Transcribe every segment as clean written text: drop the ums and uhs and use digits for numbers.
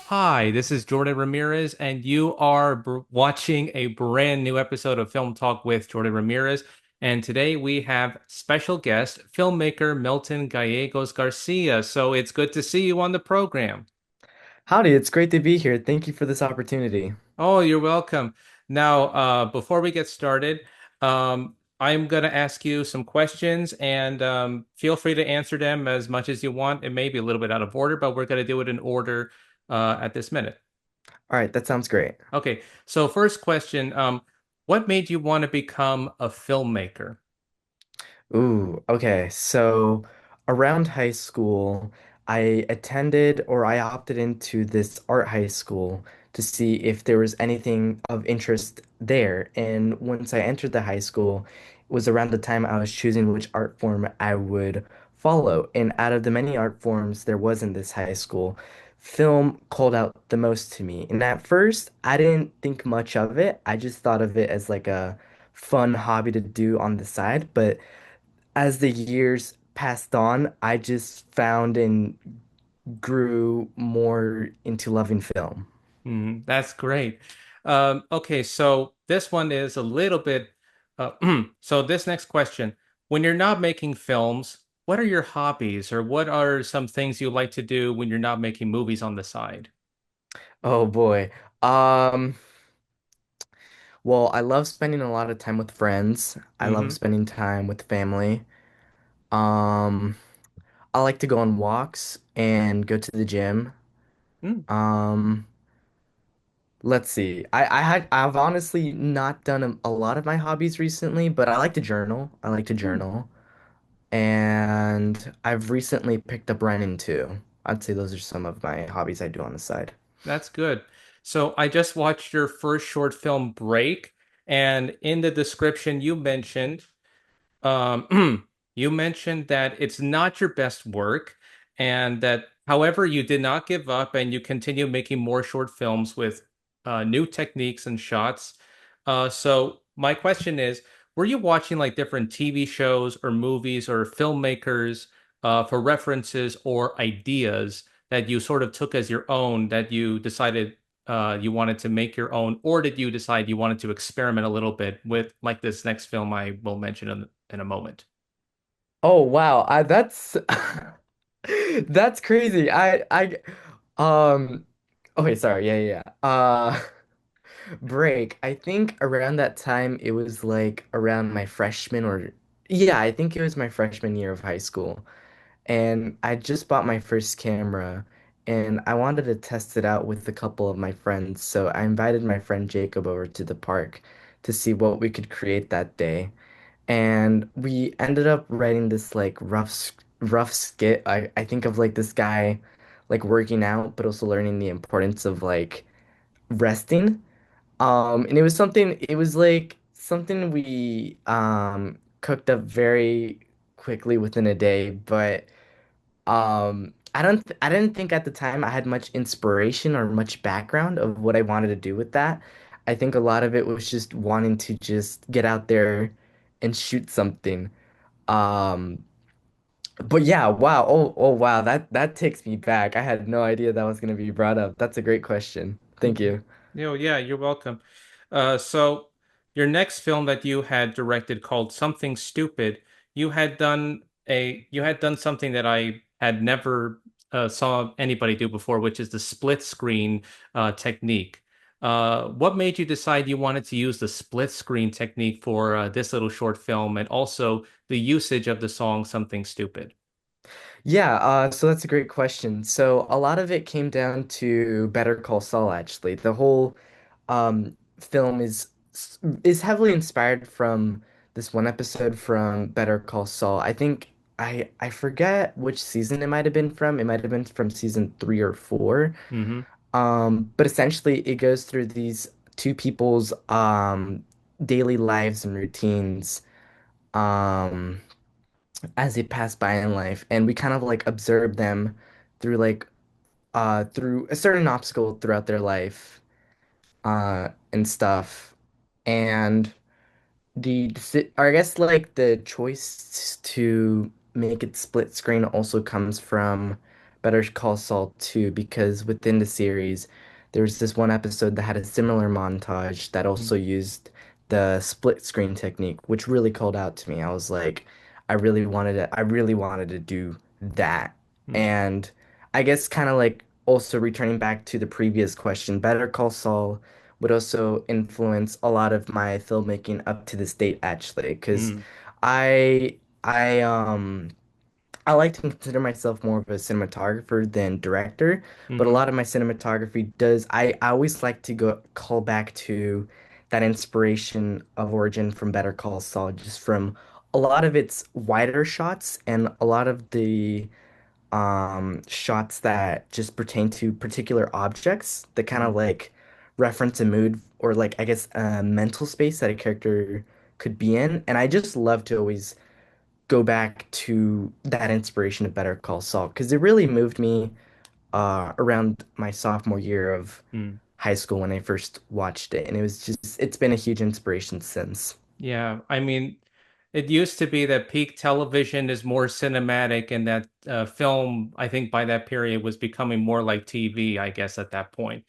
Hi, this is Jordan Ramirez, and you are watching a brand new episode of Film Talk with Jordan Ramirez. And today we have special guest, filmmaker Melton Gallegos Garcia. So it's good to see you on the program. Howdy, it's great to be here. Thank you for this opportunity. Oh, you're welcome. Now, before we get started, I'm going to ask you some questions, and feel free to answer them as much as you want. It may be a little bit out of order, but we're going to do it in order at this minute. All right, that sounds great. Okay, so first question, what made you want to become a filmmaker? Ooh, okay. So around high school, I attended or I opted into this art high school to see if there was anything of interest there. And once I entered the high school, it was around the time I was choosing which art form I would follow. And out of the many art forms there was in this high school, film called out the most to me. And at first, I didn't think much of it. I just thought of it as like a fun hobby to do on the side. But as the years passed on, I just found and grew more into loving film. That's great. Okay, so this one is a little bit, so this next question, when you're not making films, what are your hobbies or what are some things you like to do when you're not making movies on the side? Oh boy. Um, well, I love spending a lot of time with friends. I love Mm-hmm. spending time with family. Um, I like to go on walks and go to the gym. Mm, Um, let's see. I've honestly not done a lot of my hobbies recently, but I like to journal. I like to mm. journal. And I've recently picked up running too. I'd say those are some of my hobbies I do on the side. That's good. So I just watched your first short film break, and in the description you mentioned you mentioned that it's not your best work and that, however, you did not give up and you continue making more short films with new techniques and shots. So my question is, were you watching like different TV shows or movies or filmmakers for references or ideas that you sort of took as your own that you decided you wanted to make your own, or did you decide you wanted to experiment a little bit with like this next film I will mention in a moment? Oh wow, that's that's crazy. Um okay, sorry. Yeah. Break. I think around that time it was like around my freshman or yeah, I think it was my freshman year of high school. And I just bought my first camera and I wanted to test it out with a couple of my friends. So I invited my friend Jacob over to the park to see what we could create that day. And we ended up writing this like rough skit. I think of like this guy like working out but also learning the importance of like resting. And it was like something we cooked up very quickly within a day, but I didn't think at the time I had much inspiration or much background of what I wanted to do with that. I think a lot of it was just wanting to just get out there and shoot something. Um, but yeah, wow. Oh wow, that takes me back. I had no idea that was going to be brought up. That's a great question. Thank Mhm. you. Yeah, you're welcome. So your next film that you had directed called Something Stupid, you had done something that I had never saw anybody do before, which is the split screen technique. What made you decide you wanted to use the split screen technique for this little short film and also the usage of the song Something Stupid? Yeah, so that's a great question. So a lot of it came down to Better Call Saul, actually. The whole film is heavily inspired from this one episode from Better Call Saul. I think I forget which season it might have been from. It might have been from season 3 or 4. Hmm. But essentially it goes through these two people's daily lives and routines. Um as they pass by in life and we kind of like observe them through like through a certain obstacle throughout their life and stuff and or I guess like the choice to make it split screen also comes from Better Call Saul 2 because within the series, there was this one episode that had a similar montage that also Mm, used the split screen technique, which really called out to me. I was like, I really wanted to do that. mm, And I guess kind of like also returning back to the previous question, Better Call Saul would also influence a lot of my filmmaking up to this date actually, because mm, I I um I like to consider myself more of a cinematographer than director, but a mm, lot of my cinematography does I always like to go call back to that inspiration of origin from Better Call Saul, just from a lot of its wider shots and a lot of the shots that just pertain to particular objects that kind of mm. like reference a mood or like I guess a mental space that a character could be in. And I just love to always go back to that inspiration of Better Call Saul because it really moved me around my sophomore year of Mm. high school when I first watched it. And it's been a huge inspiration since. Yeah, I mean, it used to be that peak television is more cinematic, and that film, I think by that period was becoming more like TV, I guess, at that point.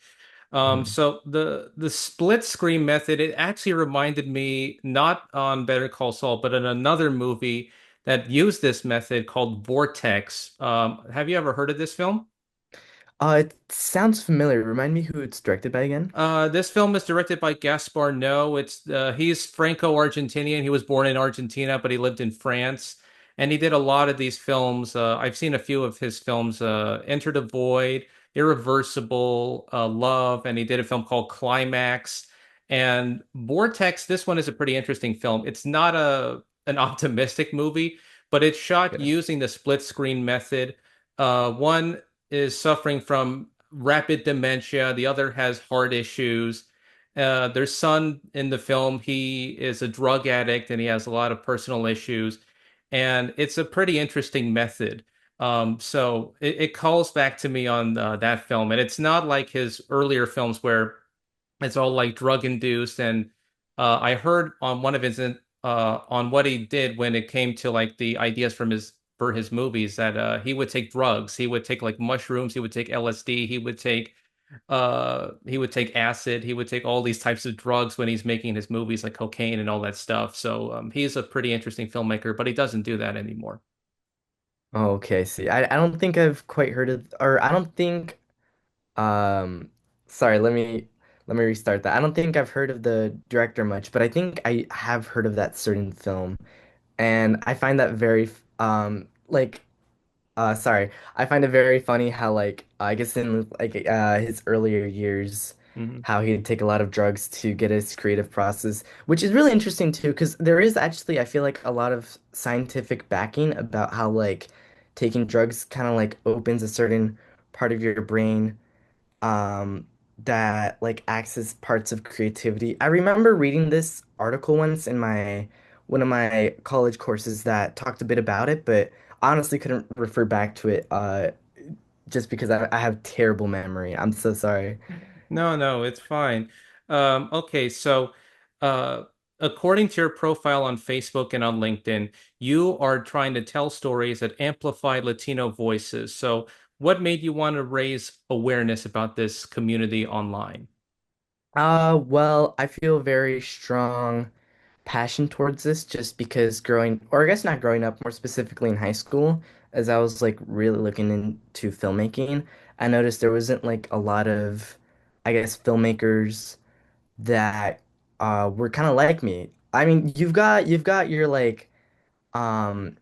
Mhm. So the split screen method, it actually reminded me not on Better Call Saul, but in another movie that used this method called Vortex. Have you ever heard of this film? It sounds familiar. Remind me who it's directed by again? This film is directed by Gaspar Noé. It's he's Franco-Argentinian. He was born in Argentina, but he lived in France, and he did a lot of these films. I've seen a few of his films: Enter the Void, Irreversible, Love, and he did a film called Climax. And Vortex. This one is a pretty interesting film. It's not a an optimistic movie, but it's shot Okay. using the split screen method. One is suffering from rapid dementia. The other has heart issues. Their son in the film, he is a drug addict and he has a lot of personal issues. And it's a pretty interesting method. So it calls back to me on that film. And it's not like his earlier films where it's all like drug induced. And I heard on one of his on what he did when it came to like the ideas from his for his movies that he would take drugs. He would take like mushrooms. He would take LSD. He would take acid. He would take all these types of drugs when he's making his movies, like cocaine and all that stuff. So he's a pretty interesting filmmaker, but he doesn't do that anymore. Okay, see. I don't think I've quite heard of or I don't think sorry, let me restart that. I don't think I've heard of the director much, but I think I have heard of that certain film. And I find that very like sorry. I find it very funny how like I guess in like his earlier years Hmm. how he'd take a lot of drugs to get his creative process, which is really interesting too because there is actually I feel like a lot of scientific backing about how like taking drugs kind of like opens a certain part of your brain that like access parts of creativity. I remember reading this article once in my one of my college courses that talked a bit about it, but honestly couldn't refer back to it just because I have terrible memory. I'm so sorry. No, no, it's fine. Okay, so uh, according to your profile on Facebook and on LinkedIn, you are trying to tell stories that amplify Latino voices. So, what made you want to raise awareness about this community online? Well, I feel very strong passion towards this just because or I guess not growing up, more specifically in high school, as I was like really looking into filmmaking, I noticed there wasn't like a lot of, I guess, filmmakers that were kind of like me. I mean, you've got your like um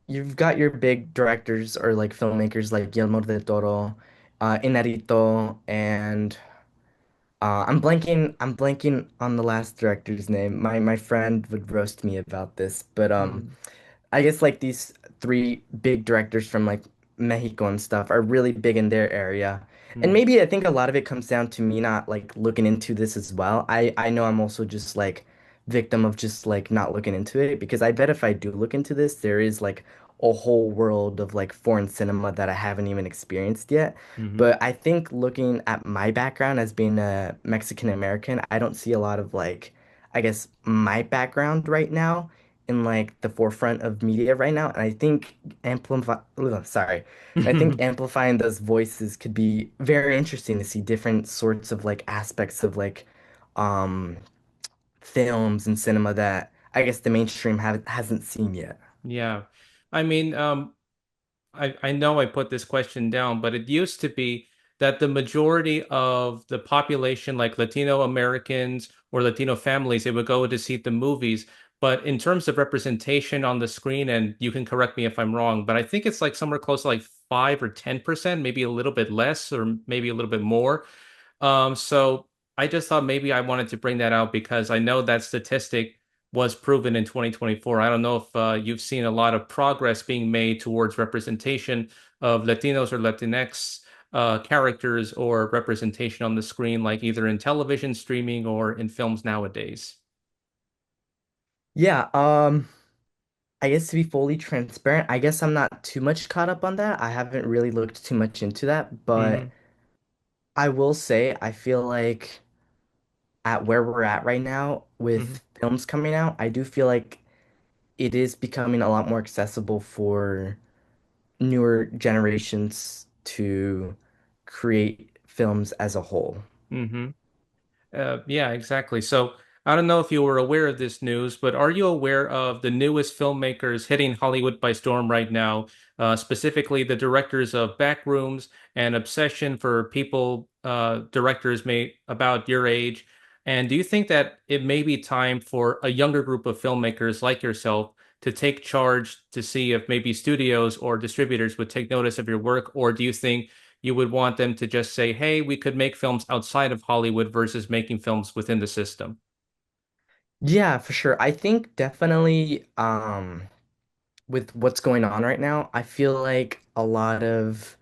you've got your big directors or like filmmakers like Guillermo del Toro, Inarritu, and I'm blanking on the last director's name. My friend would roast me about this, but Hmm. I guess like these three big directors from like Mexico and stuff are really big in their area. And Hmm. maybe I think a lot of it comes down to me not like looking into this as well. I know I'm also just like victim of just like not looking into it because I bet if I do look into this, there is like a whole world of like foreign cinema that I haven't even experienced yet. Hmm. But I think looking at my background as being a Mexican American, I don't see a lot of like I guess my background right now in like the forefront of media right now, and I think and I think amplifying those voices could be very interesting to see different sorts of like aspects of like um films and cinema that I guess the mainstream hasn't seen yet. Yeah. I mean, I know I put this question down, but it used to be that the majority of the population, like Latino Americans or Latino families, they would go to see the movies. But in terms of representation on the screen, and you can correct me if I'm wrong, but I think it's like somewhere close to like 5 or 10%, maybe a little bit less or maybe a little bit more. So I just thought maybe I wanted to bring that out because I know that statistic was proven in 2024. I don't know if you've seen a lot of progress being made towards representation of Latinos or Latinx characters or representation on the screen, like either in television, streaming, or in films nowadays. Yeah, I guess to be fully transparent, I guess I'm not too much caught up on that. I haven't really looked too much into that, but Hmm. I will say I feel like at where we're at right now Hmm. with films coming out, I do feel like it is becoming a lot more accessible for newer generations to create films as a whole. Hmm. Yeah, exactly. So I don't know if you were aware of this news, but are you aware of the newest filmmakers hitting Hollywood by storm right now? Specifically, the directors of Backrooms and Obsession for people, directors may about your age. And do you think that it may be time for a younger group of filmmakers like yourself to take charge to see if maybe studios or distributors would take notice of your work? Or do you think you would want them to just say, hey, we could make films outside of Hollywood versus making films within the system? Yeah, for sure. I think definitely with what's going on right now, I feel like a lot of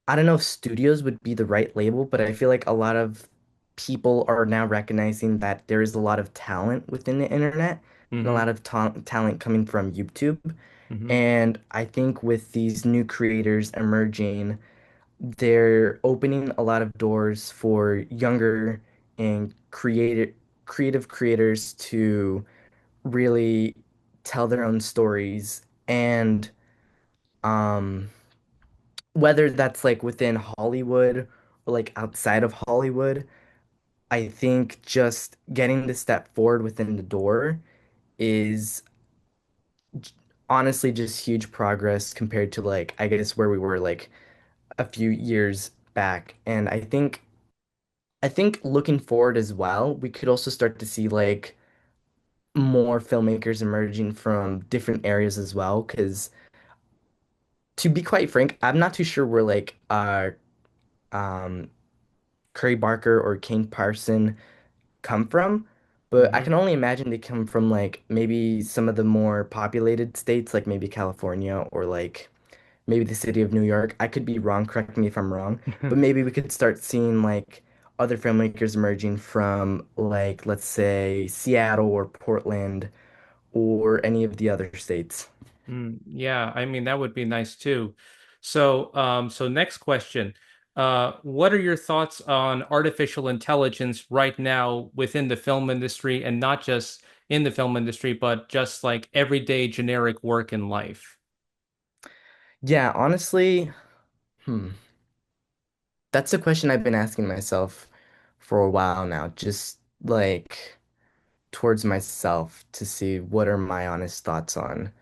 I don't know if studios would be the right label, but I feel like a lot of people are now recognizing that there is a lot of talent within the internet and a Hmm. lot of ta talent coming from YouTube. Hmm. And I think with these new creators emerging, they're opening a lot of doors for younger and creative creators to really tell their own stories and um whether that's like within Hollywood or like outside of Hollywood, I think just getting the step forward within the door is honestly just huge progress compared to like I guess where we were like a few years back. And I think looking forward as well, we could also start to see like more filmmakers emerging from different areas as well. Because to be quite frank, I'm not too sure where like um Curry Barker or Kane Parson come from, but I Hmm. can only imagine they come from like maybe some of the more populated states, like maybe California or like maybe the city of New York. I could be wrong, correct me if I'm wrong, but maybe we could start seeing like other filmmakers emerging from like let's say Seattle or Portland or any of the other states. Yeah, I mean that would be nice too. So next question. What are your thoughts on artificial intelligence right now within the film industry and not just in the film industry, but just like everyday generic work in life? Yeah, honestly, hmm, that's a question I've been asking myself for a while now, just like towards myself to see what are my honest thoughts on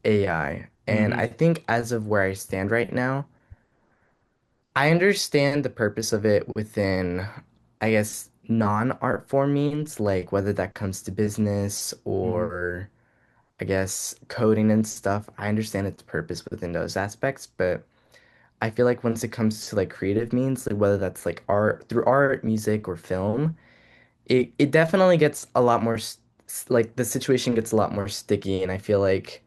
AI. And I Hmm. think as of where I stand right now, I understand the purpose of it within, I guess, non-art form means, like whether that comes to business Hmm. or I guess coding and stuff. I understand its purpose within those aspects, but I feel like once it comes to like creative means, like whether that's like art through art, music, or film, it definitely gets a lot more like the situation gets a lot more sticky, and I feel like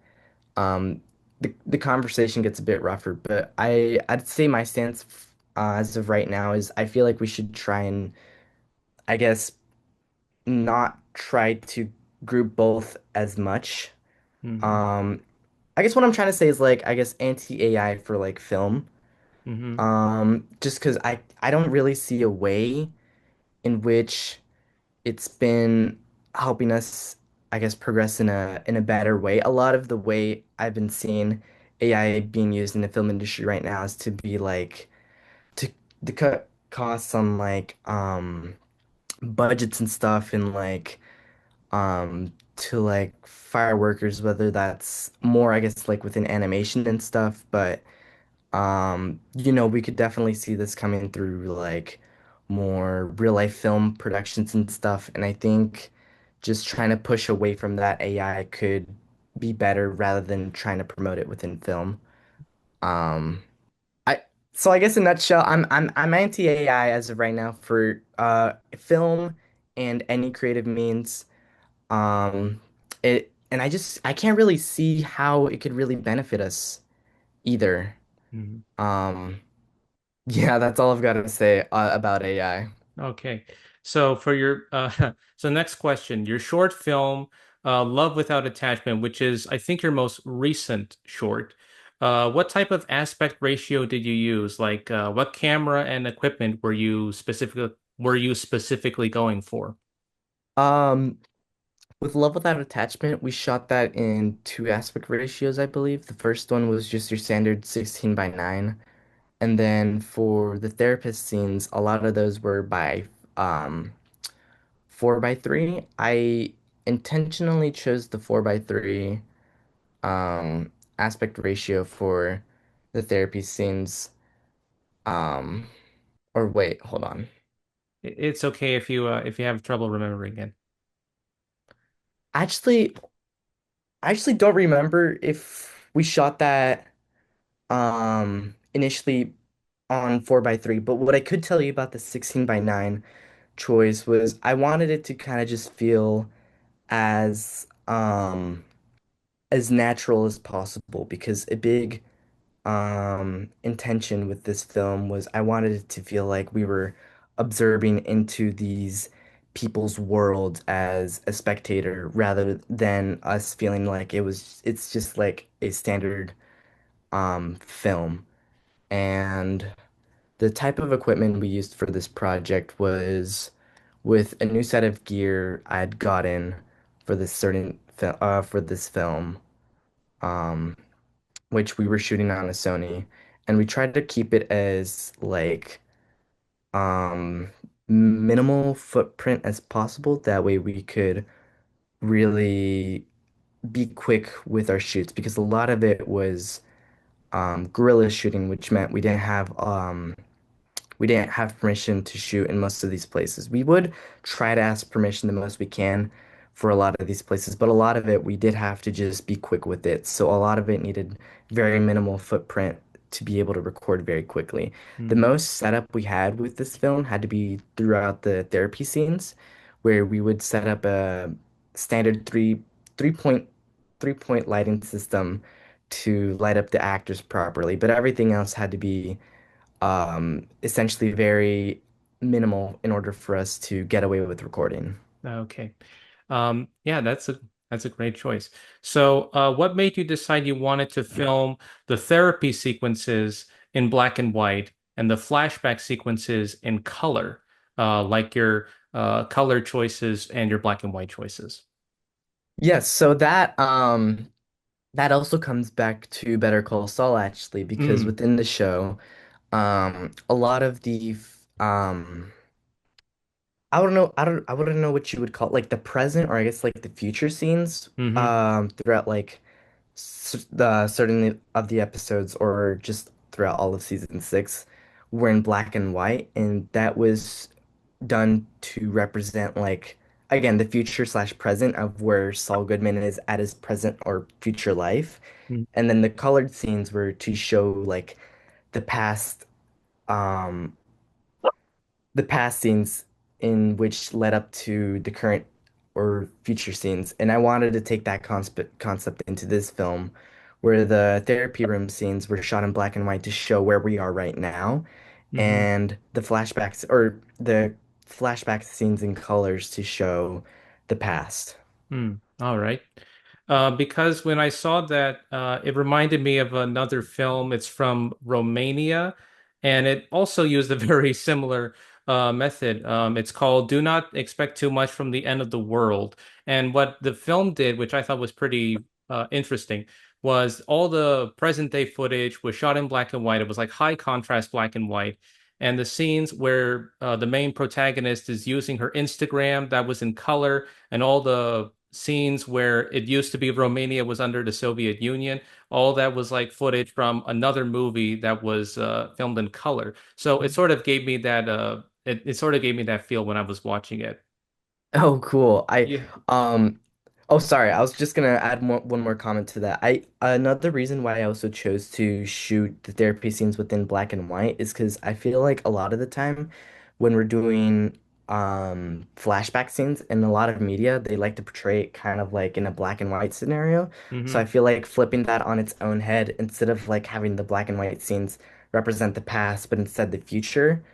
um the conversation gets a bit rougher. But I'd say my stance as of right now is I feel like we should try and I guess not try to group both as much. Hmm. Um, I guess what I'm trying to say is like I guess anti-AI for like film. Hmm. Just because I don't really see a way in which it's been helping us. I guess, progress in a better way. A lot of the way I've been seeing AI being used in the film industry right now is to be like to cut costs on like budgets and stuff and like to like fire workers, whether that's more I guess like within animation and stuff, but we could definitely see this coming through like more real life film productions and stuff. And I think just trying to push away from that AI could be better rather than trying to promote it within film. Um, I so I guess in a nutshell, I'm anti AI as of right now for film and any creative means. Um, I can't really see how it could really benefit us either. Mhm. Um, Yeah, that's all I've got to say about AI. Okay. So for your so next question, your short film, Love Without Attachment, which is I think your most recent short. What type of aspect ratio did you use? Like what camera and equipment were you specifically going for? Um, with Love Without Attachment, we shot that in two aspect ratios, I believe. The first one was just your standard 16 by 9. And then for the therapist scenes, a lot of those were by 4 by 3. I intentionally chose the 4 by 3 aspect ratio for the therapy scenes. Um, or wait, hold on. It's okay if you have trouble remembering it. Actually, I actually don't remember if we shot that initially on 4 by 3, but what I could tell you about the 16 by 9 choice was I wanted it to kind of just feel as as natural as possible because a big intention with this film was I wanted it to feel like we were observing into these people's worlds as a spectator rather than us feeling like it's just like a standard film. And the type of equipment we used for this project was with a new set of gear I'd gotten for this for this film, um, which we were shooting on a Sony, and we tried to keep it as like um minimal footprint as possible. That way we could really be quick with our shoots because a lot of it was guerrilla shooting, which meant we didn't have permission to shoot in most of these places. We would try to ask permission the most we can for a lot of these places, but a lot of it we did have to just be quick with it. So a lot of it needed very minimal footprint to be able to record very quickly. The Hmm. most setup we had with this film had to be throughout the therapy scenes, where we would set up a standard three point 3 point lighting system to light up the actors properly, but everything else had to be essentially very minimal in order for us to get away with recording. Okay. Yeah, that's a great choice. So, what made you decide you wanted to film the therapy sequences in black and white and the flashback sequences in color, like your color choices and your black and white choices? Yes, so that also comes back to Better Call Saul actually, because Mm, within the show, a lot of I wouldn't know what you would call it, like the present or I guess like the future scenes hmm throughout like the certain of the episodes or just throughout all of season 6 were in black and white, and that was done to represent like again the future slash present of where Saul Goodman is at his present or future life, and then the colored scenes were to show like the past um the past scenes in which led up to the current or future scenes. And I wanted to take that concept into this film, where the therapy room scenes were shot in black and white to show where we are right now, hmm and the flashback scenes in colors to show the past. All right. Because when I saw that, it reminded me of another film. It's from Romania, and it also used a very similar method. It's called "Do Not Expect Too Much from the End of the World." And what the film did, which I thought was pretty interesting, was all the present day footage was shot in black and white. It was like high contrast black and white. And the scenes where the main protagonist is using her Instagram, that was in color, and all the scenes where it used to be Romania was under the Soviet Union, all that was like footage from another movie that was filmed in color. So it sort of gave me that it sort of gave me that feel when I was watching it. Oh, cool. Yeah. Um, oh, sorry. I was just gonna add one more comment to that. Another reason why I also chose to shoot the therapy scenes within black and white is because I feel like a lot of the time when we're doing flashback scenes in a lot of media, they like to portray it kind of like in a black and white scenario. So I Hmm. feel like flipping that on its own head instead of like having the black and white scenes represent the past, but instead the future.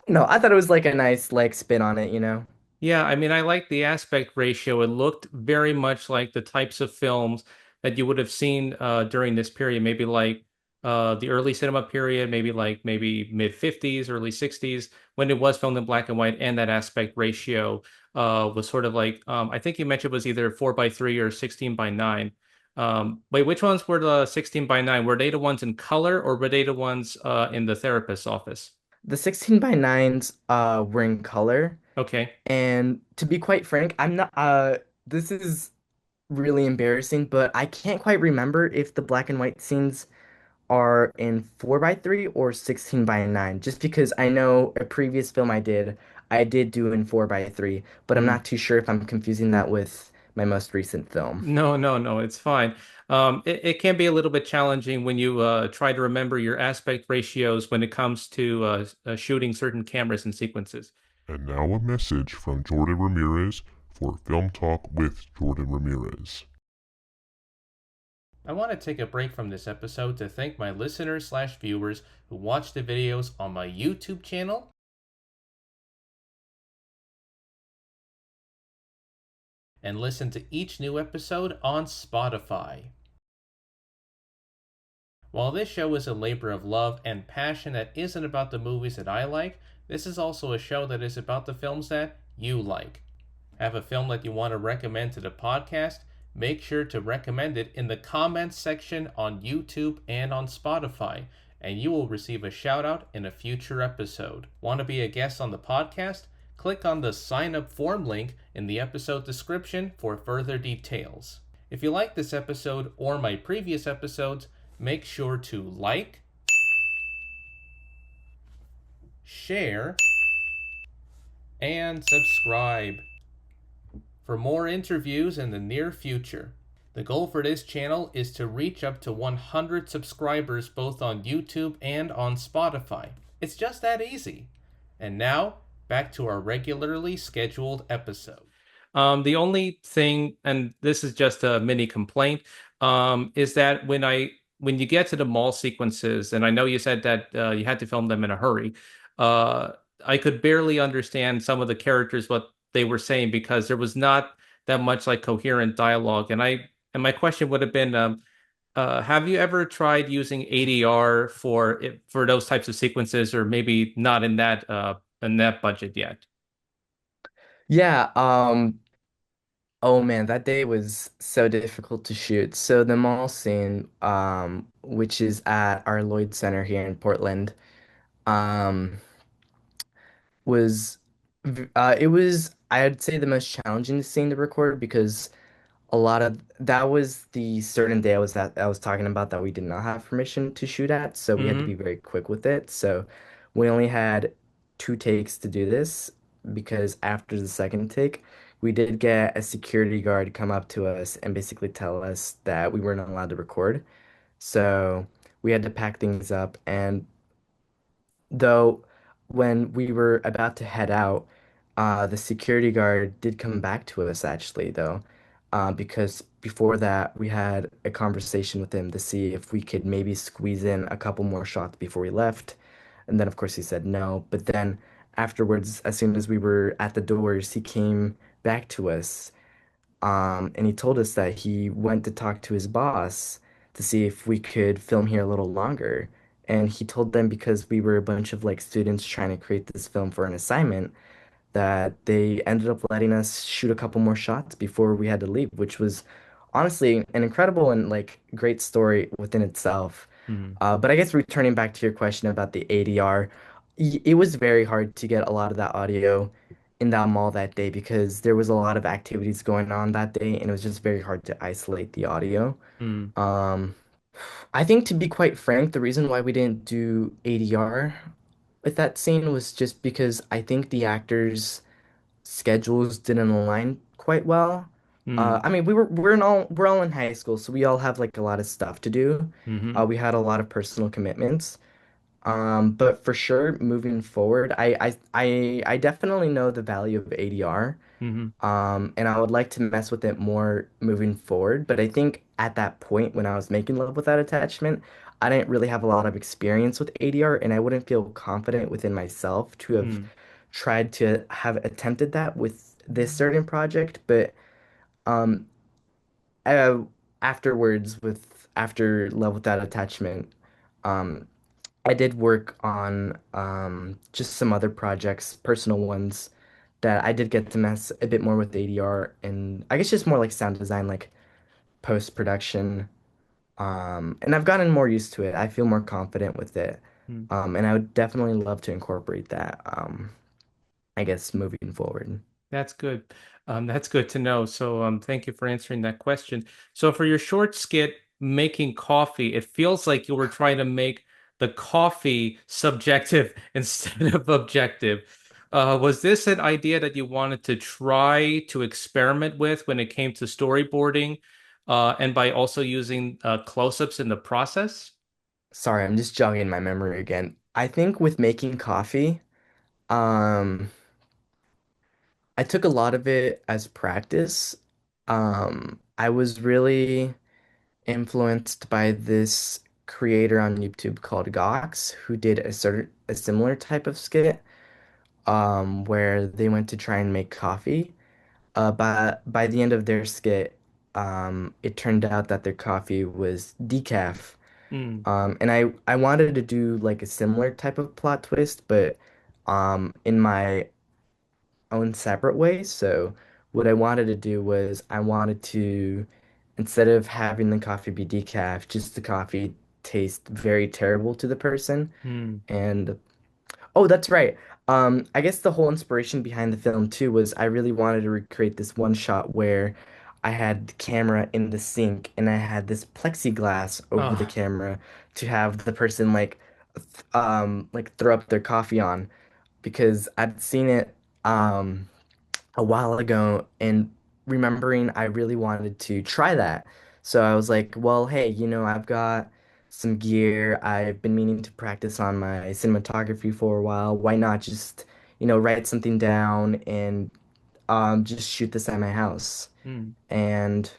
No, I thought it was like a nice like spin on it, you know? Yeah, I mean, I like the aspect ratio. It looked very much like the types of films that you would have seen during this period, maybe like the early cinema period, maybe mid 50s, early 60s, when it was filmed in black and white, and that aspect ratio was sort of like I think you mentioned it was either 4:3 or 16:9. Wait, which ones were the 16:9? Were they the ones in color or were they the ones in the therapist's office? The 16 by 9s were in color. Okay. And to be quite frank, I'm not this is really embarrassing, but I can't quite remember if the black and white scenes are in 4 by 3 or 16 by 9. Just because I know a previous film I did do in 4 by 3, but I'm Hmm. not too sure if I'm confusing that with my most recent film. No, no, no, it's fine. It can be a little bit challenging when you try to remember your aspect ratios when it comes to shooting certain cameras and sequences. And now a message from Jordan Ramirez for Film Talk with Jordan Ramirez. I want to take a break from this episode to thank my listeners/viewers who watch the videos on my YouTube channel and listen to each new episode on Spotify. While this show is a labor of love and passion that isn't about the movies that I like, this is also a show that is about the films that you like. Have a film that you want to recommend to the podcast? Make sure to recommend it in the comments section on YouTube and on Spotify, and you will receive a shout out in a future episode. Want to be a guest on the podcast? Click on the sign up form link in the episode description for further details. If you like this episode or my previous episodes, make sure to like, share, and subscribe for more interviews in the near future. The goal for this channel is to reach up to 100 subscribers both on YouTube and on Spotify. It's just that easy. And now, back to our regularly scheduled episode. The only thing, and this is just a mini complaint, is that when you get to the mall sequences, and I know you said that you had to film them in a hurry, uh, I could barely understand some of the characters what they were saying because there was not that much like coherent dialogue. And my question would have been, have you ever tried using ADR for those types of sequences, or maybe not in that budget yet? Yeah, oh man, that day was so difficult to shoot. So the mall scene, which is at our Lloyd Center here in Portland, um, was it was I'd say the most challenging scene to record because a lot of that was the certain day I was talking about that we did not have permission to shoot at, so we had to be Hmm. very quick with it. So we only had 2 takes to do this because after the second take, we did get a security guard come up to us and basically tell us that we weren't allowed to record. So we had to pack things up and though, when we were about to head out, the security guard did come back to us actually, though, because before that we had a conversation with him to see if we could maybe squeeze in a couple more shots before we left. And then, of course, he said no. But then afterwards, as soon as we were at the doors, he came back to us, and he told us that he went to talk to his boss to see if we could film here a little longer. and he told them because we were a bunch of like students trying to create this film for an assignment that they ended up letting us shoot a couple more shots before we had to leave, which was honestly an incredible and like great story within itself. Mm, But I guess returning back to your question about the ADR, it was very hard to get a lot of that audio in that mall that day because there was a lot of activities going on that day, and it was just very hard to isolate the audio. mm, Um, I think to be quite frank, the reason why we didn't do ADR with that scene was just because I think the actors' schedules didn't align quite well. mm, I mean, we're all in high school, so we all have like a lot of stuff to do. mm-hmm, We had a lot of personal commitments. But for sure, moving forward, I definitely know the value of ADR. mm-hmm, And I would like to mess with it more moving forward. But I think at that point when I was making Love Without Attachment, I didn't really have a lot of experience with ADR, and I wouldn't feel confident within myself to have mm, tried to have attempted that with this certain project. But um, uh, afterwards, with after Love Without Attachment, um, I did work on just some other projects, personal ones, that I did get to mess a bit more with ADR and I guess just more like sound design, like post-production. And I've gotten more used to it. I feel more confident with it. mm. And I would definitely love to incorporate that, I guess, moving forward. That's good. That's good to know. So, thank you for answering that question. So, for your short skit, making coffee, it feels like you were trying to make the coffee subjective instead of objective. Was this an idea that you wanted to try to experiment with when it came to storyboarding, and by also using close-ups in the process? Sorry, I'm just jogging my memory again. I think with making coffee, um, I took a lot of it as practice. I was really influenced by this creator on YouTube called Gox, who did a similar type of skit, where they went to try and make coffee. But by the end of their skit, it turned out that their coffee was decaf. Mm, And I wanted to do like a similar type of plot twist, but in my own separate way. So what I wanted to do was I wanted to, instead of having the coffee be decaf, just the coffee taste very terrible to the person. mm, And oh, that's right. I guess the whole inspiration behind the film too was I really wanted to recreate this one shot where I had the camera in the sink and I had this plexiglass over the oh, camera to have the person like throw up their coffee on because I'd seen it a while ago and remembering I really wanted to try that. So I was like, well, hey, I've got some gear. I've been meaning to practice on my cinematography for a while. Why not just, write something down and just shoot this at my house? mm. And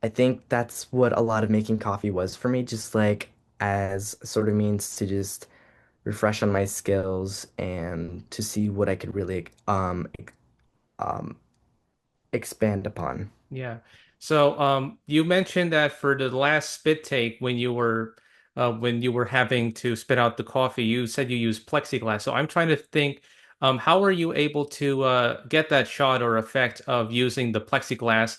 I think that's what a lot of making coffee was for me, just like as a sort of means to just refresh on my skills and to see what I could really um expand upon. Yeah. So, you mentioned that for the last spit take, when you were having to spit out the coffee, you said you used plexiglass. So I'm trying to think, how were you able to get that shot or effect of using the plexiglass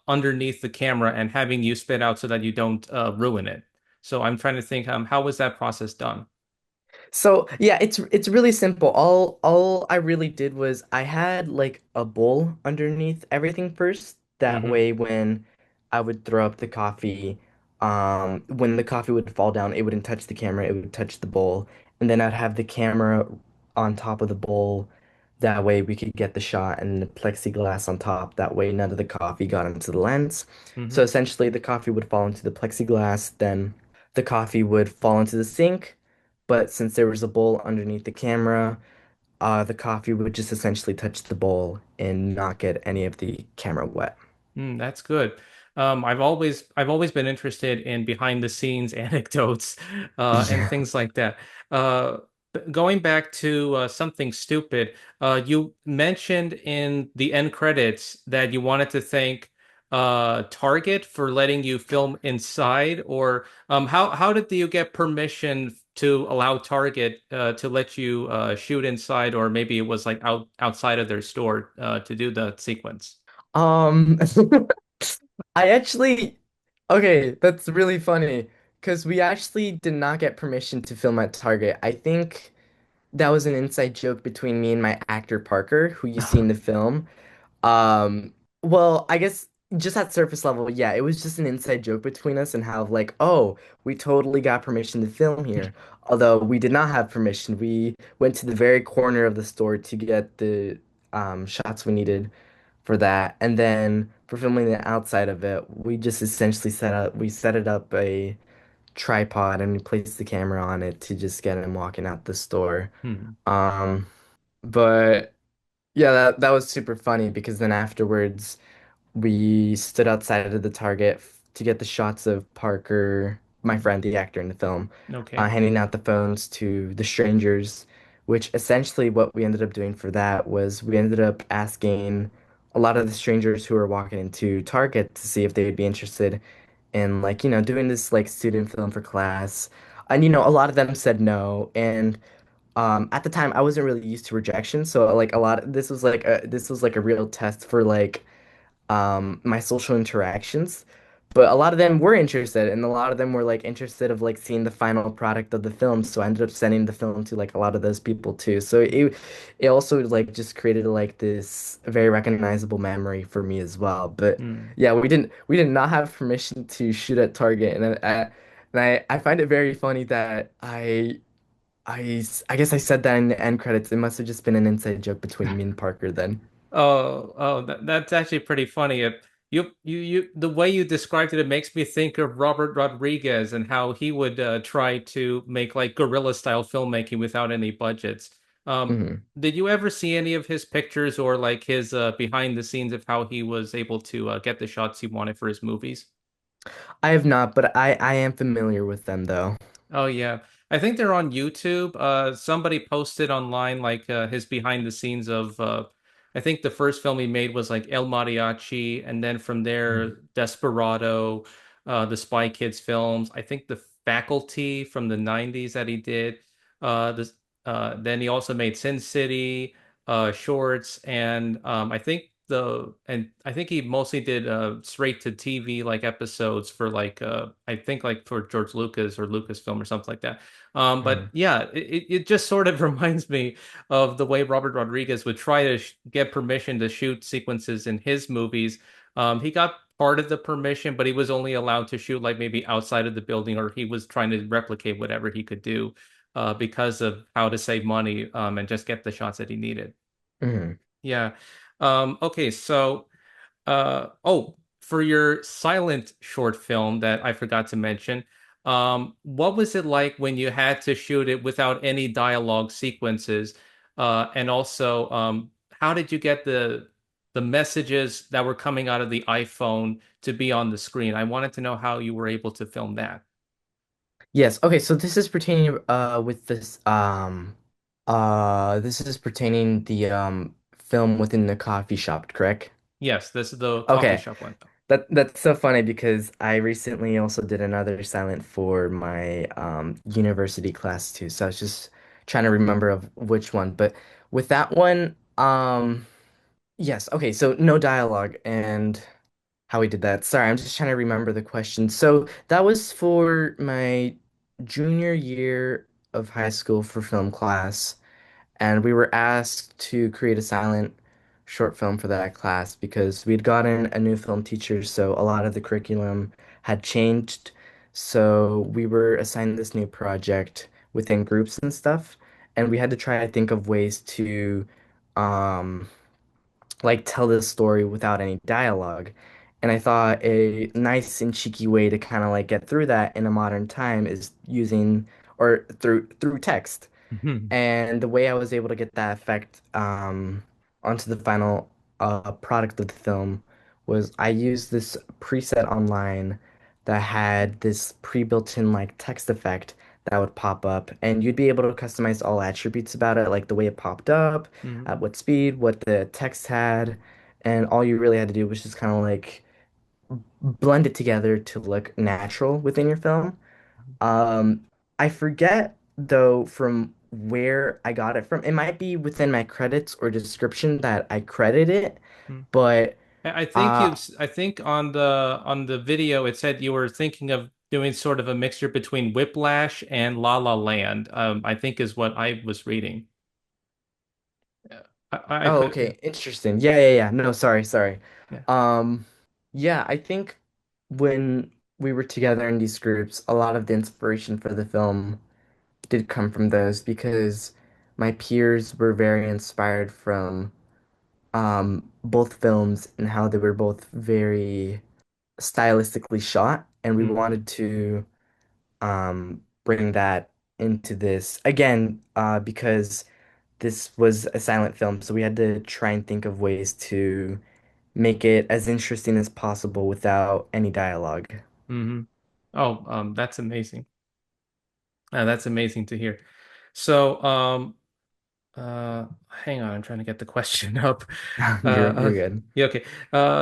underneath the camera and having you spit out so that you don't ruin it? So I'm trying to think, how was that process done? So yeah, it's really simple. All I really did was I had like a bowl underneath everything first. That Mm-hmm. way when I would throw up the coffee, when the coffee would fall down, it wouldn't touch the camera, it would touch the bowl. And then I'd have the camera on top of the bowl. That way we could get the shot and the plexiglass on top. That way none of the coffee got into the lens. So Mm-hmm. essentially the coffee would fall into the plexiglass, then the coffee would fall into the sink. But since there was a bowl underneath the camera, the coffee would just essentially touch the bowl and not get any of the camera wet. That's good. I've always been interested in behind the scenes anecdotes and Yeah. things like that. Uh, Going back to something stupid, you mentioned in the end credits that you wanted to thank Target for letting you film inside, or how did you get permission to allow Target to let you shoot inside, or maybe it was like outside of their store to do the sequence? Um, I actually, okay, that's really funny because we actually did not get permission to film at Target. I think that was an inside joke between me and my actor Parker, who you see in the film. Um, well, I guess just at surface level, yeah, it was just an inside joke between us and how like, oh, we totally got permission to film here. Although we did not have permission. We went to the very corner of the store to get the shots we needed for that. And then for filming the outside of it, we just essentially set it up a tripod and we placed the camera on it to just get him walking out the store. Hmm. Um, but yeah, that was super funny because then afterwards we stood outside of the Target to get the shots of Parker, my friend, the actor in the film, Okay. handing out the phones to the strangers, which essentially what we ended up doing for that was we ended up asking a lot of the strangers who were walking into Target to see if they would be interested in like, doing this like student film for class. And a lot of them said no. And at the time I wasn't really used to rejection, so like this was like a real test for like my social interactions. But a lot of them were interested, and a lot of them were like interested of like seeing the final product of the film. So I ended up sending the film to like a lot of those people too. So it also like just created like this very recognizable memory for me as well. But Hmm. yeah, we did not have permission to shoot at Target, and I find it very funny that I guess I said that in the end credits. It must have just been an inside joke between me and Parker then. That's actually pretty funny. The way you described it, it makes me think of Robert Rodriguez and how he would try to make like guerrilla style filmmaking without any budgets. Um, Mhm. did you ever see any of his pictures or like his behind the scenes of how he was able to get the shots he wanted for his movies? I have not, but I am familiar with them though. Oh yeah. I think they're on YouTube. Somebody posted online like his behind the scenes of I think the first film he made was like El Mariachi, and then from there Mhm. Desperado, the Spy Kids films. I think The Faculty from the 90s that he did. This then he also made Sin City, shorts, and I think he mostly did straight to TV like episodes for like I think like for George Lucas or Lucasfilm or something like that. But Mhm. yeah, it just sort of reminds me of the way Robert Rodriguez would try to get permission to shoot sequences in his movies. He got part of the permission, but he was only allowed to shoot like maybe outside of the building, or he was trying to replicate whatever he could do because of how to save money and just get the shots that he needed. Mhm. Yeah. Okay, so for your silent short film that I forgot to mention, what was it like when you had to shoot it without any dialogue sequences? And also, how did you get the messages that were coming out of the iPhone to be on the screen? I wanted to know how you were able to film that. Yes. Okay, so this is pertaining with this is pertaining the film within the coffee shop, correct? Yes, this is the coffee Okay. shop one. That's so funny because I recently also did another silent for my university class too. So I was just trying to remember of which one. But with that one, yes, okay, so no dialogue and how we did that. Sorry, I'm just trying to remember the question. So that was for my junior year of high school for film class, and we were asked to create a silent short film for that class because we'd gotten a new film teacher, so a lot of the curriculum had changed. So we were assigned this new project within groups and stuff, and we had to try to think of ways to um like tell this story without any dialogue. And I thought a nice and cheeky way to kind of like get through that in a modern time is using or through text. And the way I was able to get that effect onto the final product of the film was I used this preset online that had this pre-built-in like text effect that would pop up, and you'd be able to customize all attributes about it, like the way it popped up, at what speed, what the text had, and all you really had to do was just kind of like blend it together to look natural within your film. Um, I forget. though, from where I got it from. It might be within my credits or description that I credit it, Hmm. but I think uh I think on the video it said you were thinking of doing sort of a mixture between Whiplash and La La Land. I think is what I was reading. Yeah. I oh, could, yeah, okay, interesting. Yeah. No, sorry. yeah. Um, yeah, I think when we were together in these groups, a lot of the inspiration for the film did come from those because my peers were very inspired from both films and how they were both very stylistically shot, and we Mm, wanted to bring that into this again because this was a silent film, so we had to try and think of ways to make it as interesting as possible without any dialogue. hmm. Oh, that's amazing. That's amazing to hear. So, hang on, I'm trying to get the question up. You're good. Yeah, okay.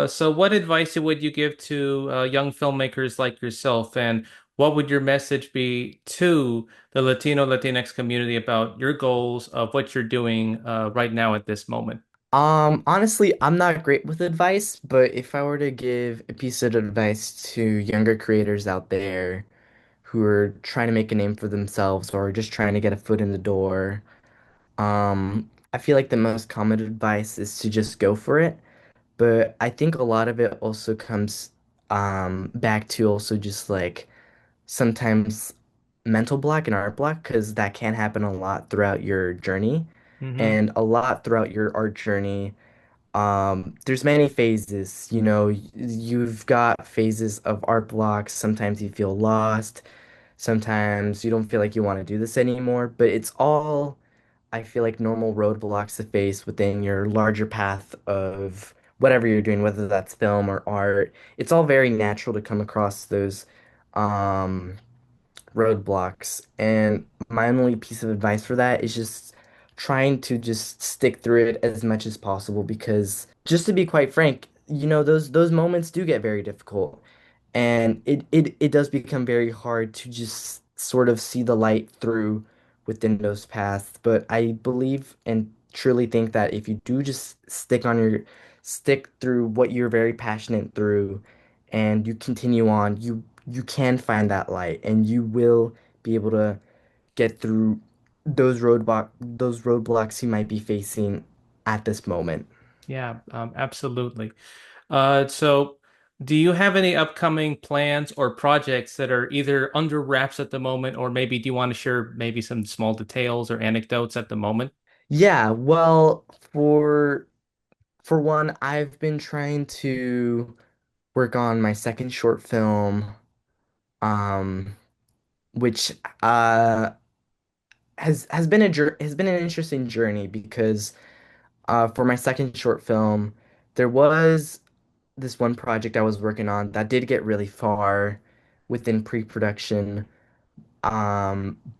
So what advice would you give to young filmmakers like yourself, and what would your message be to the Latino Latinx community about your goals of what you're doing right now at this moment? Honestly, I'm not great with advice, but if I were to give a piece of advice to younger creators out there who are trying to make a name for themselves or just trying to get a foot in the door, I feel like the most common advice is to just go for it. But I think a lot of it also comes back to also just like sometimes mental block and art block because that can happen a lot throughout your journey Mm-hmm. and a lot throughout your art journey. There's many phases, you've got phases of art blocks. Sometimes you feel lost. Sometimes you don't feel like you want to do this anymore, but it's all, I feel like, normal roadblocks to face within your larger path of whatever you're doing, whether that's film or art. It's all very natural to come across those um, roadblocks. And my only piece of advice for that is just trying to just stick through it as much as possible because just to be quite frank, those moments do get very difficult. And it does become very hard to just sort of see the light through within those paths. But I believe and truly think that if you do just stick through what you're very passionate through and you continue on, you can find that light and you will be able to get through those roadblocks you might be facing at this moment. Yeah, absolutely. So do you have any upcoming plans or projects that are either under wraps at the moment, or maybe do you want to share maybe some small details or anecdotes at the moment? Yeah, well, for one, I've been trying to work on my second short film, um, which uh has been an interesting journey because for my second short film, there was this one project I was working on that did get really far within pre-production.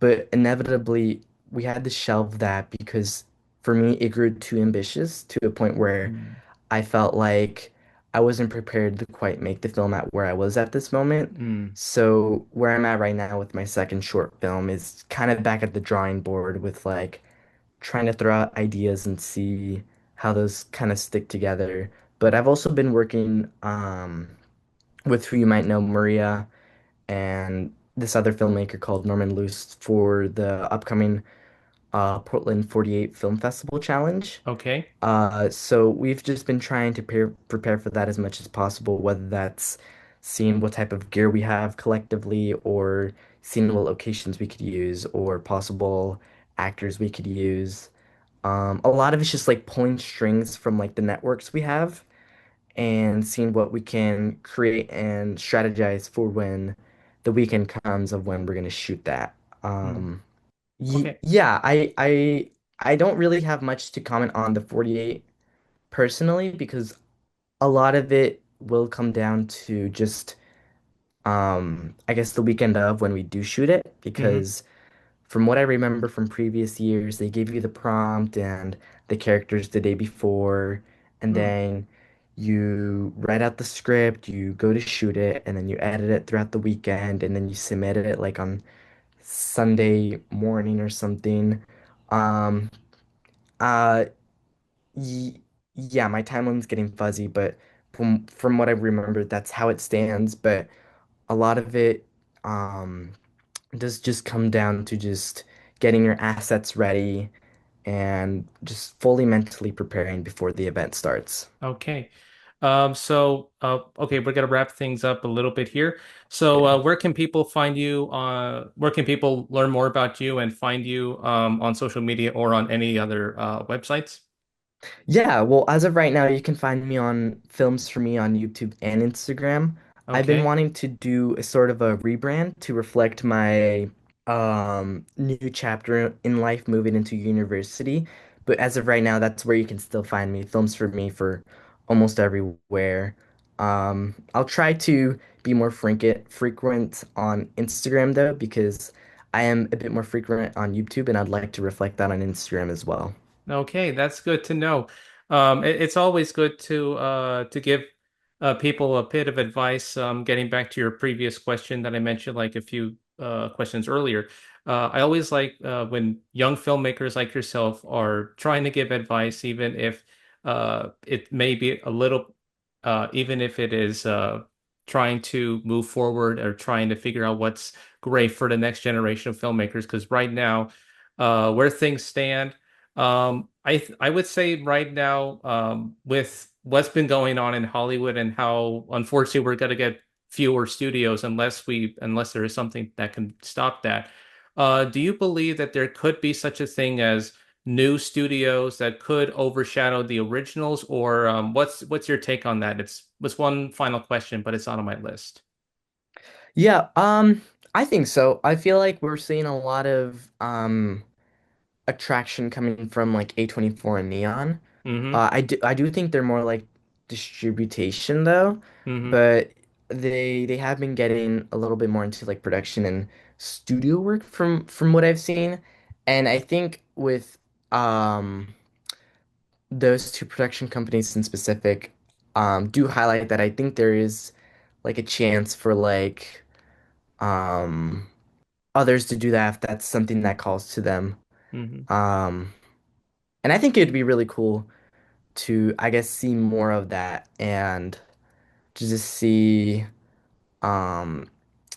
But inevitably we had to shelve that because for me it grew too ambitious to a point where Mm, I felt like I wasn't prepared to quite make the film at where I was at this moment. mm, So where I'm at right now with my second short film is kind of back at the drawing board with like trying to throw out ideas and see how those kind of stick together. But I've also been working with who you might know, Maria, and this other filmmaker called Norman Luce for the upcoming Portland 48 Film Festival Challenge. okay. So we've just been trying to prepare for that as much as possible, whether that's seeing what type of gear we have collectively, or seeing what locations we could use, or possible actors we could use. A lot of it's just like pulling strings from like the networks we have and seeing what we can create and strategize for when the weekend comes of when we're gonna shoot that. Mm, okay. Yeah, I don't really have much to comment on the 48 personally because a lot of it will come down to just I guess the weekend of when we do shoot it Hmm. because from what I remember from previous years, they give you the prompt and the characters the day before, and Mm, then you write out the script, you go to shoot it, and then you edit it throughout the weekend, and then you submit it like on Sunday morning or something. Um, uh, y yeah, my timeline's getting fuzzy, but from what I remember, that's how it stands. But a lot of it um does just come down to just getting your assets ready and just fully mentally preparing before the event starts. Okay. Okay, we're gonna wrap things up a little bit here. So, Okay. where can people find you? Where can people learn more about you and find you on social media or on any other websites? Yeah, well, as of right now, you can find me on Films for Me on YouTube and Instagram. I've been Okay. wanting to do a sort of a rebrand to reflect my new chapter in life moving into university. But as of right now, that's where you can still find me, Films for Me for almost everywhere. I'll try to be more frequent on Instagram though, because I am a bit more frequent on YouTube and I'd like to reflect that on Instagram as well. Okay, that's good to know. It's always good to give people a bit of advice. Getting back to your previous question that I mentioned, like a few questions earlier, I always like when young filmmakers like yourself are trying to give advice, even if it may be a little, even if it is trying to move forward or trying to figure out what's great for the next generation of filmmakers. Because right now, where things stand. I would say right now, with what's been going on in Hollywood and how unfortunately we're going to get fewer studios unless there is something that can stop that. Do you believe that there could be such a thing as new studios that could overshadow the originals, or what's your take on that? It's one final question, but it's not on my list. Yeah, I think so. I feel like we're seeing a lot of attraction coming from like A24 and Neon. Mm-hmm. I do think they're more like distribution though, Mm-hmm. but they have been getting a little bit more into like production and studio work from what I've seen. And I think with um those two production companies in specific do highlight that I think there is like a chance for like um others to do that if that's something that calls to them. Mm-hmm. Um, and I think it'd be really cool to, I guess, see more of that and to just see um,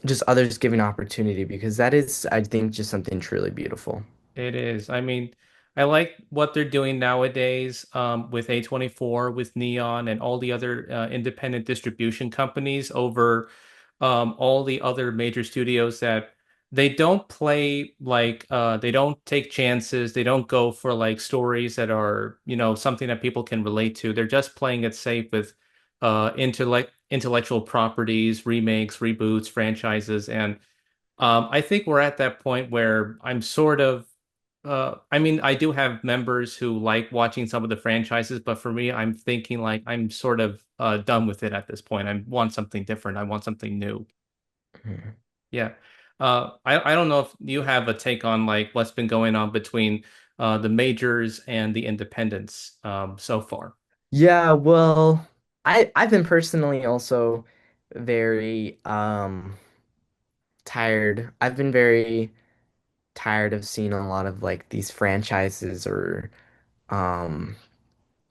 just others giving opportunity because that is, I think, just something truly beautiful. It is. I mean, I like what they're doing nowadays with A24, with Neon, and all the other independent distribution companies over all the other major studios that they don't play like they don't take chances. They don't go for like stories that are, something that people can relate to. They're just playing it safe with intellectual properties, remakes, reboots, franchises, and I think we're at that point where I'm sort of, I mean, I do have members who like watching some of the franchises, but for me, I'm thinking like I'm sort of done with it at this point. I want something different. I want something new. Mhm. Yeah. I don't know if you have a take on like what's been going on between the majors and the independents so far. Yeah, well, I've been personally also very tired. I've been very tired of seeing a lot of like these franchises or um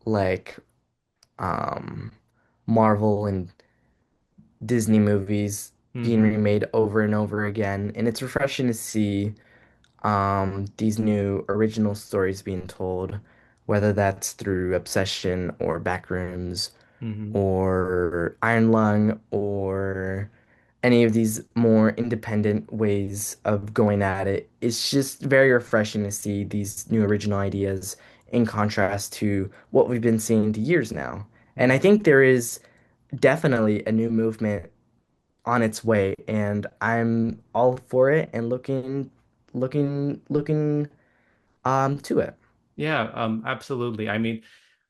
like um Marvel and Disney movies being Hmm. remade over and over again, and it's refreshing to see these new original stories being told, whether that's through Obsession or Backrooms Hmm. or Iron Lung or any of these more independent ways of going at it. It's just very refreshing to see these new original ideas in contrast to what we've been seeing to years now. And I think there is definitely a new movement on its way, and I'm all for it and looking to it. Yeah, absolutely. I mean,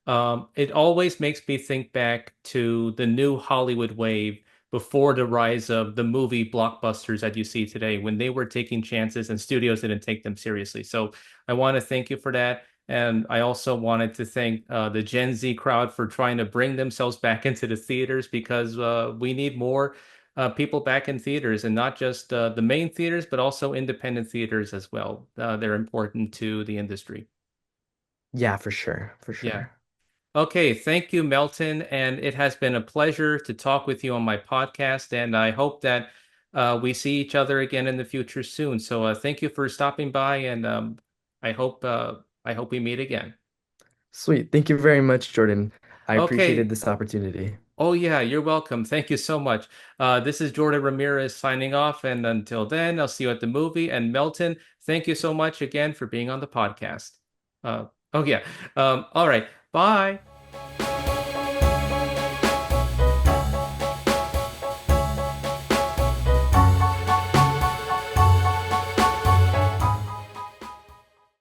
it always makes me think back to the new Hollywood wave before the rise of the movie blockbusters that you see today, when they were taking chances and studios didn't take them seriously. So I want to thank you for that. And I also wanted to thank the Gen Z crowd for trying to bring themselves back into the theaters because we need more people back in theaters, and not just the main theaters, but also independent theaters as well. They're important to the industry. Yeah, for sure, for Yeah. sure. Okay, thank you, Melton. And it has been a pleasure to talk with you on my podcast. And I hope that we see each other again in the future soon. So thank you for stopping by, and I hope I hope we meet again. Sweet. Thank you very much, Jordan. I appreciated Okay. this opportunity. Oh yeah, you're welcome. Thank you so much. This is Jordan Ramirez signing off. And until then, I'll see you at the movie. And Melton, thank you so much again for being on the podcast. Oh yeah. All right. Bye.